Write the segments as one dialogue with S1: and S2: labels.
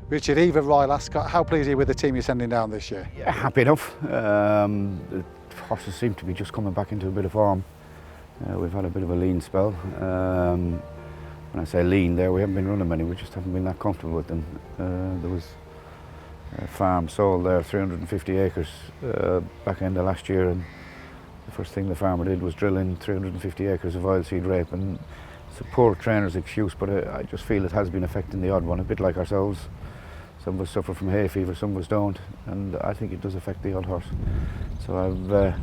S1: Richard, Eva Royal Ascot, how pleased are you with the team you're sending down this year?
S2: Yeah, happy enough. The horses seem to be just coming back into a bit of form. We've had a bit of a lean spell. When I say lean there, we haven't been running many, we just haven't been that comfortable with them. There was a farm sold there, 350 acres, back end of last year, and the first thing the farmer did was drill in 350 acres of oilseed rape, and it's a poor trainer's excuse, but I just feel it has been affecting the odd one, a bit like ourselves. Some of us suffer from hay fever, some of us don't, and I think it does affect the odd horse. So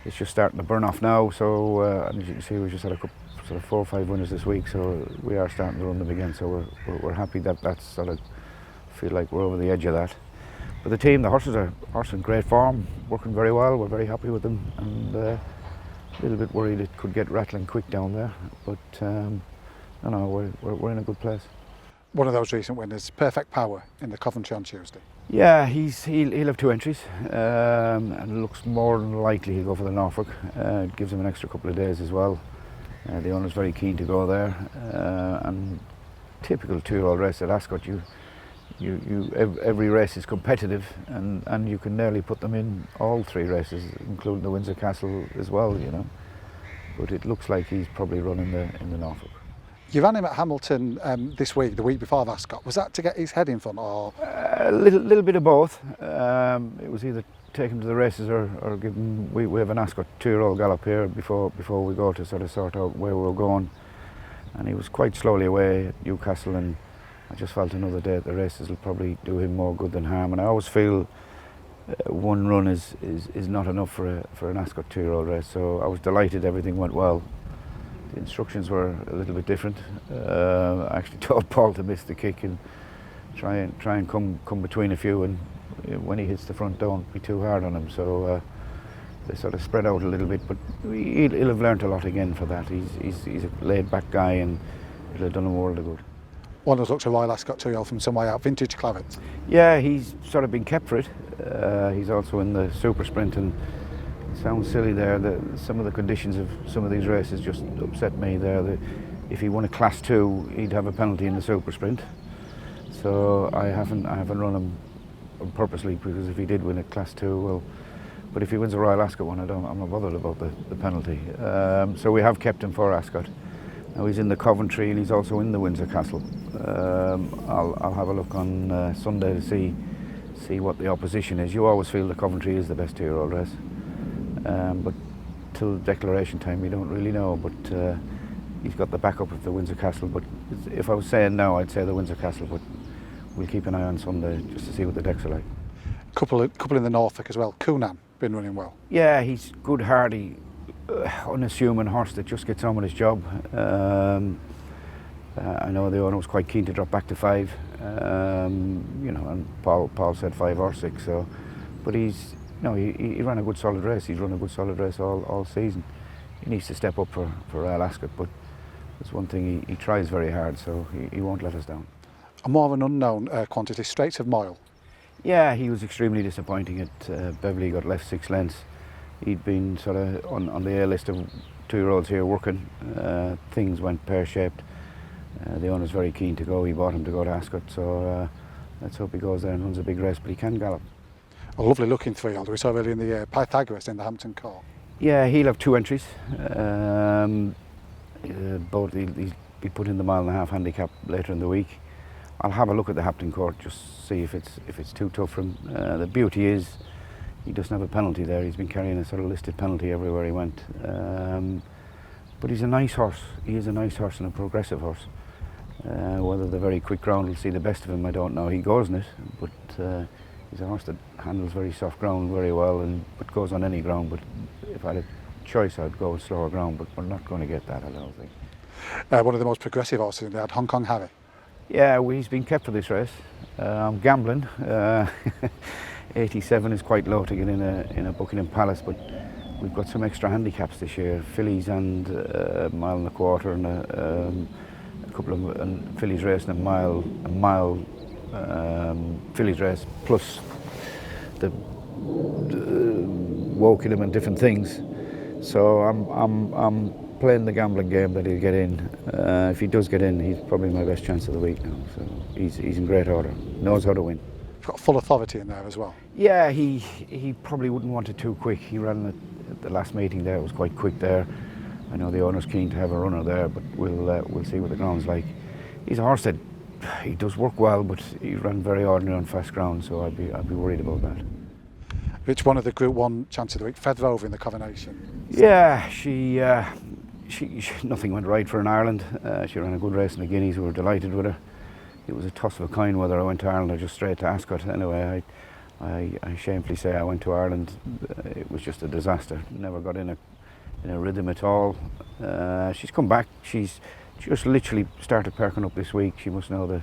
S2: it's just starting to burn off now, so and as you can see, we just had a couple, sort of 4 or 5 winners this week, so we are starting to run them again, so we're happy that that's sort of, feel like we're over the edge of that. But the team, the horses are in great form, working very well, we're very happy with them, and a little bit worried it could get rattling quick down there, but no, we're in a good place.
S1: One of those recent winners, Perfect Power in the Coventry on Tuesday.
S2: Yeah, he'll have 2 entries, and it looks more than likely he'll go for the Norfolk. It gives him an extra couple of days as well. The owner's very keen to go there, and typical 2-year-old race at Ascot, every race is competitive, and you can nearly put them in all 3 races, including the Windsor Castle as well, you know. But it looks like he's probably running in the Norfolk.
S1: You ran him at Hamilton this week, the week before Ascot. Was that to get his head in front, or?
S2: A little bit of both. It was either take him to the races or give him. We have an Ascot 2-year-old gallop here before we go to sort out where we're going. And he was quite slowly away at Newcastle, and I just felt another day at the races will probably do him more good than harm. And I always feel one run is not enough for an Ascot 2-year-old race. So I was delighted everything went well. The instructions were a little bit different. I actually told Paul to miss the kick and try and come between a few, and when he hits the front, don't be too hard on him. So they sort of spread out a little bit, but he'll have learnt a lot again for that. He's a laid-back guy, and it'll have done him a world of good.
S1: One of us looks a Royal Ascot 2-year-old from some way out, Vintage Claret.
S2: Yeah, he's sort of been kept for it. He's also in the Super Sprint, and it sounds silly there that some of the conditions of some of these races just upset me there. If he won a Class 2, he'd have a penalty in the Super Sprint. So I haven't run him purposely, because if he did win a Class 2, well, but if he wins a Royal Ascot one, I'm not bothered about the penalty. So we have kept him for Ascot. Now he's in the Coventry, and he's also in the Windsor Castle. I'll have a look on Sunday to see what the opposition is. You always feel the Coventry is the best 2-year-old race. But till declaration time you don't really know, but he's got the backup of the Windsor Castle. But if I was saying now, I'd say the Windsor Castle, but we'll keep an eye on Sunday just to see what the decks are like.
S1: Couple in the Norfolk as well. Coonan been running well.
S2: Yeah, he's good, hardy, unassuming horse that just gets on with his job. I know the owner was quite keen to drop back to 5, you know, and Paul said 5 or 6. So, but he ran a good solid race. He's run a good solid race all season. He needs to step up for Royal Ascot, but that's one thing, he tries very hard, so he won't let us down.
S1: A more of an unknown quantity, Straits of Moyle.
S2: Yeah, he was extremely disappointing at Beverley. Got left 6 lengths. He'd been sort of on the A list of 2-year-olds here working. Things went pear-shaped. The owner's very keen to go. He bought him to go to Ascot, so let's hope he goes there and runs a big race, but he can gallop.
S1: A lovely looking 3-year-old we saw earlier in the year, Pythagoras in the Hampton Court.
S2: Yeah, he'll have 2 entries. Both he'll be put in the 1.5 mile handicap later in the week. I'll have a look at the Hampton Court, just see if it's too tough for him. The beauty is he doesn't have a penalty there. He's been carrying a sort of listed penalty everywhere he went. But he's a nice horse. He is a nice horse and a progressive horse. Whether the very quick ground will see the best of him, I don't know. He goes in it, but he's a horse that handles very soft ground very well, but goes on any ground. But if I had a choice, I'd go with slower ground, but we're not going to get that, I don't think.
S1: One of the most progressive horses they had, Hong Kong Harry.
S2: Yeah, he's been kept for this race. I'm gambling. 87 is quite low to get in a Buckingham Palace, but we've got some extra handicaps this year. Fillies and a 1.25 miles and a couple of fillies racing a mile fillies race, plus the Wokingham and different things. So I'm playing the gambling game that he'll get in. If he does get in, he's probably my best chance of the week now. So he's in great order. Knows how to win.
S1: He's got full authority in there as well.
S2: Yeah, he probably wouldn't want it too quick. He ran at the last meeting there. It was quite quick there. I know the owner's keen to have a runner there, but we'll see what the ground's like. He's a horse that he does work well, but he ran very ordinary on fast ground, so I'd be worried about that.
S1: Which one of the Group 1 chance of the week? Feather in the Coronation.
S2: Yeah, she nothing went right for her in Ireland. She ran a good race in the Guineas. We were delighted with her. It was a toss of a coin whether I went to Ireland or just straight to Ascot. Anyway, I shamefully say I went to Ireland. It was just a disaster. Never got in a rhythm at all. She's come back. She's just literally started perking up this week. She must know the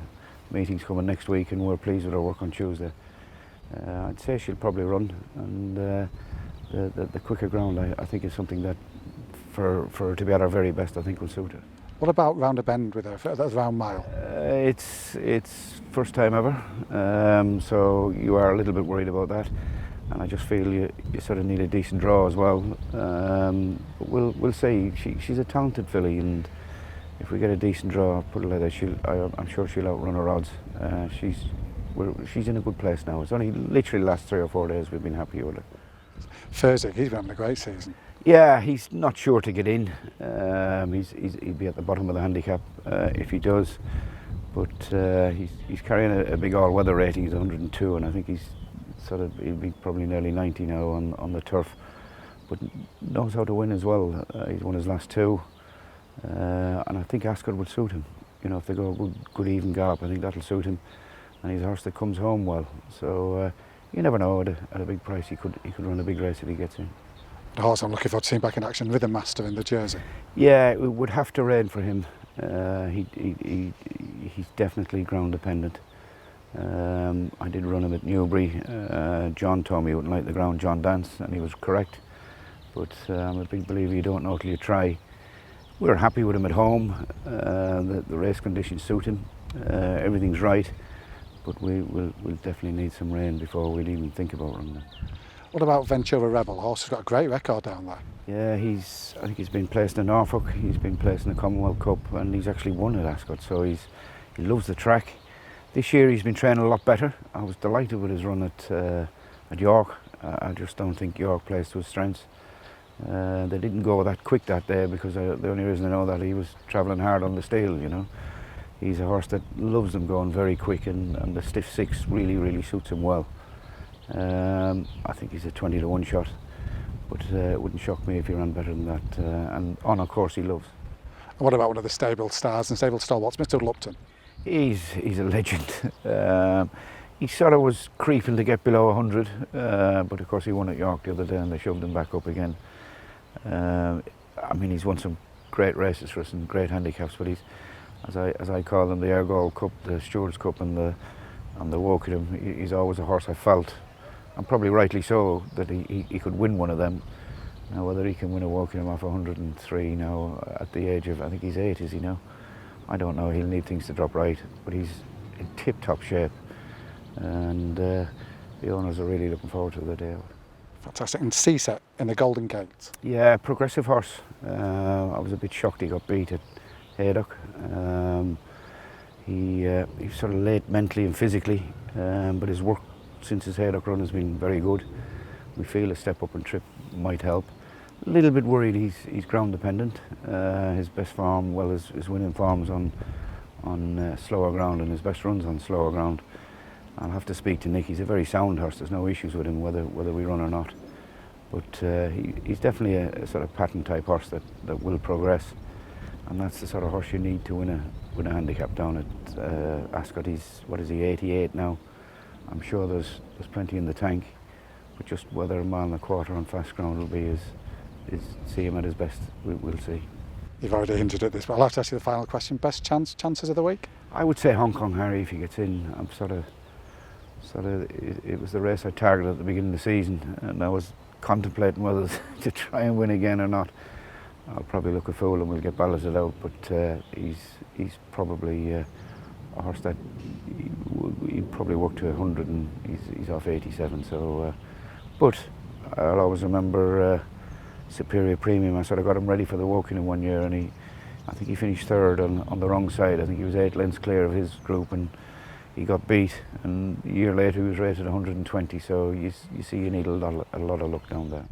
S2: meeting's coming next week, and we're pleased with her work on Tuesday. I'd say she'll probably run, and the quicker ground I think is something that for her to be at her very best I think will suit her.
S1: What about round a bend with her, the round mile?
S2: It's first time ever, so you are a little bit worried about that, and I just feel you sort of need a decent draw as well. But we'll see. She's a talented filly, and if we get a decent draw, put it like that, I'm sure she'll outrun her odds. She's in a good place now. It's only literally the last 3 or 4 days we've been happy with her.
S1: Thursday, he's been having a great season.
S2: Yeah, he's not sure to get in. He'd be at the bottom of the handicap if he does. But he's carrying a big all-weather rating. He's 102, and I think he'll be probably nearly 90 now on the turf. But knows how to win as well. He's won his last 2, and I think Ascot would suit him. You know, if they go a good even gallop, I think that'll suit him. And he's a horse that comes home well. So you never know. At a big price, he could run a big race if he gets in.
S1: The horse I'm looking forward to seeing back in action, Rhythm Master in the jersey.
S2: Yeah, it would have to rain for him. He's definitely ground dependent. I did run him at Newbury. John told me he wouldn't like the ground, John Dance, and he was correct. But I'm a big believer you don't know till you try. We're happy with him at home. The race conditions suit him. Everything's right. But we'll definitely need some rain before we'd even think about running him.
S1: What about Ventura Rebel? The horse has got a great record down there.
S2: Yeah, I think he's been placed in Norfolk, he's been placed in the Commonwealth Cup, and he's actually won at Ascot, so he loves the track. This year he's been training a lot better. I was delighted with his run at York. I just don't think York plays to his strengths. They didn't go that quick that day because the only reason I know that he was travelling hard on the steel, you know. He's a horse that loves them going very quick, and the stiff 6 really suits him well. I think he's a 20 to 1 shot, but it wouldn't shock me if he ran better than that. And on a course he loves.
S1: And what about one of the stable stars and stable stalwarts, Mr. Lupton?
S2: He's a legend. He sort of was creeping to get below 100, but of course he won at York the other day and they shoved him back up again. I mean, he's won some great races for us and great handicaps, but he's, as I call them, the Argyle Cup, the Stewards Cup and the Wokingham, he's always a horse I felt, and probably rightly so, that he could win one of them. Now whether he can win a Wokingham off 103 now at the age of, I think he's 8, is he now? I don't know, he'll need things to drop right, but he's in tip-top shape, and the owners are really looking forward to the day out.
S1: Fantastic. And C-Set in the Golden Gate.
S2: Yeah, progressive horse. I was a bit shocked he got beat at Haydock. He's sort of late mentally and physically, but his work since his Haydock run has been very good. We feel a step up and trip might help. A little bit worried he's ground dependent. His best form, well, his winning forms on slower ground, and his best runs on slower ground. I'll have to speak to Nick. He's a very sound horse. There's no issues with him whether we run or not. But he's definitely a sort of pattern type horse that will progress, and that's the sort of horse you need to win a handicap down at Ascot. He's, what is he, 88 now. I'm sure there's plenty in the tank, but just whether a mile and a quarter on fast ground will be is see him at his best. We'll see.
S1: You've already hinted at this, but I'll have to ask you the final question. Best chances of the week?
S2: I would say Hong Kong Harry if he gets in. I'm sort of it was the race I targeted at the beginning of the season, and I was contemplating whether to try and win again or not. I'll probably look a fool and we'll get balloted out, but he's probably a horse that he'd probably work to 100 and he's off 87. So, but I'll always remember superior premium. I sort of got him ready for the Woking in 1 year, and I think he finished third on the wrong side. I think he was 8 lengths clear of his group, and he got beat. And a year later, he was rated 120. So you see, you need a lot of luck down there.